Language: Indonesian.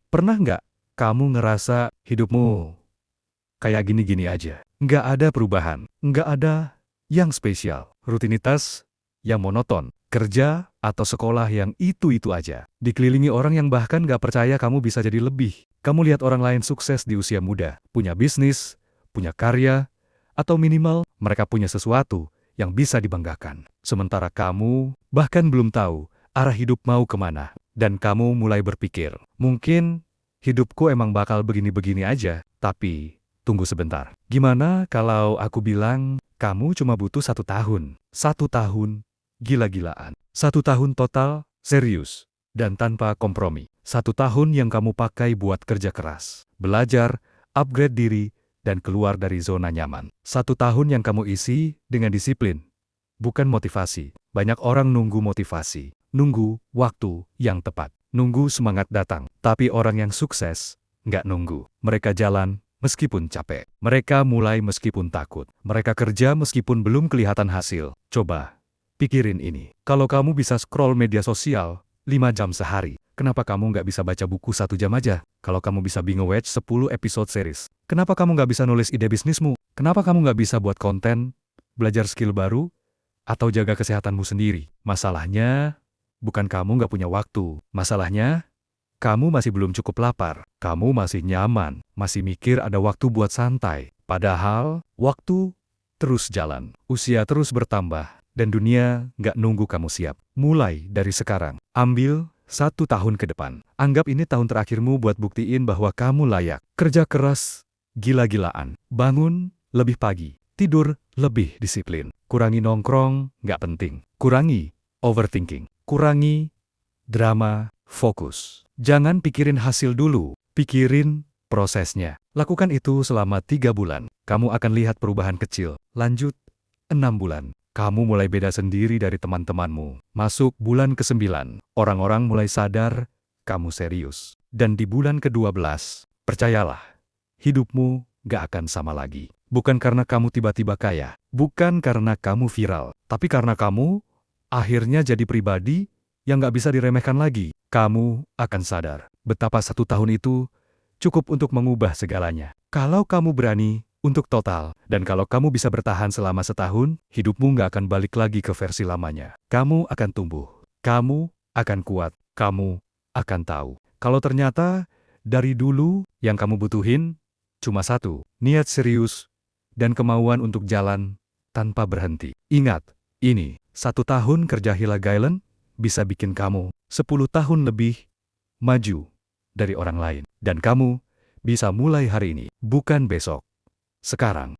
Pernah nggak kamu ngerasa hidupmu kayak gini-gini aja? Nggak ada perubahan, nggak ada yang spesial, rutinitas yang monoton, kerja atau sekolah yang itu-itu aja. Dikelilingi orang yang bahkan nggak percaya kamu bisa jadi lebih. Kamu lihat orang lain sukses di usia muda, punya bisnis, punya karya, atau minimal mereka punya sesuatu yang bisa dibanggakan. Sementara kamu bahkan belum tahu arah hidup mau kemana. Dan kamu mulai berpikir, mungkin hidupku emang bakal begini-begini aja, tapi tunggu sebentar. Gimana kalau aku bilang, kamu cuma butuh 1 tahun? 1 tahun, gila-gilaan. 1 tahun total, serius, dan tanpa kompromi. 1 tahun yang kamu pakai buat kerja keras, belajar, upgrade diri, dan keluar dari zona nyaman. 1 tahun yang kamu isi dengan disiplin, bukan motivasi. Banyak orang nunggu motivasi, nunggu waktu yang tepat, nunggu semangat datang. Tapi orang yang sukses nggak nunggu. Mereka jalan meskipun capek. Mereka mulai meskipun takut. Mereka kerja meskipun belum kelihatan hasil. Coba pikirin ini. Kalau kamu bisa scroll media sosial 5 jam sehari, kenapa kamu nggak bisa baca buku 1 jam aja? Kalau kamu bisa binge-watch 10 episode series, kenapa kamu nggak bisa nulis ide bisnismu? Kenapa kamu nggak bisa buat konten, belajar skill baru, atau jaga kesehatanmu sendiri? Masalahnya, bukan kamu nggak punya waktu. Masalahnya, kamu masih belum cukup lapar. Kamu masih nyaman, masih mikir ada waktu buat santai. Padahal, waktu terus jalan, usia terus bertambah, dan dunia nggak nunggu kamu siap. Mulai dari sekarang, ambil 1 tahun ke depan. Anggap ini tahun terakhirmu buat buktiin bahwa kamu layak. Kerja keras, gila-gilaan. Bangun lebih pagi. Tidur lebih disiplin. Kurangi nongkrong, nggak penting. Kurangi overthinking. Kurangi drama, fokus. Jangan pikirin hasil dulu, pikirin prosesnya. Lakukan itu selama 3 bulan. Kamu akan lihat perubahan kecil. Lanjut, 6 bulan. Kamu mulai beda sendiri dari teman-temanmu. Masuk bulan ke-9, orang-orang mulai sadar kamu serius. Dan di bulan ke-12, percayalah, hidupmu gak akan sama lagi. Bukan karena kamu tiba-tiba kaya, bukan karena kamu viral, tapi karena kamu akhirnya jadi pribadi yang gak bisa diremehkan lagi. Kamu akan sadar betapa 1 tahun itu cukup untuk mengubah segalanya. Kalau kamu berani untuk total, dan kalau kamu bisa bertahan selama 1 tahun, hidupmu gak akan balik lagi ke versi lamanya. Kamu akan tumbuh, kamu akan kuat, kamu akan tahu kalau ternyata dari dulu yang kamu butuhin cuma satu, niat serius, dan kemauan untuk jalan tanpa berhenti. Ingat, ini 1 tahun kerja gila-gilaan bisa bikin kamu 10 tahun lebih maju dari orang lain. Dan kamu bisa mulai hari ini, bukan besok. Sekarang.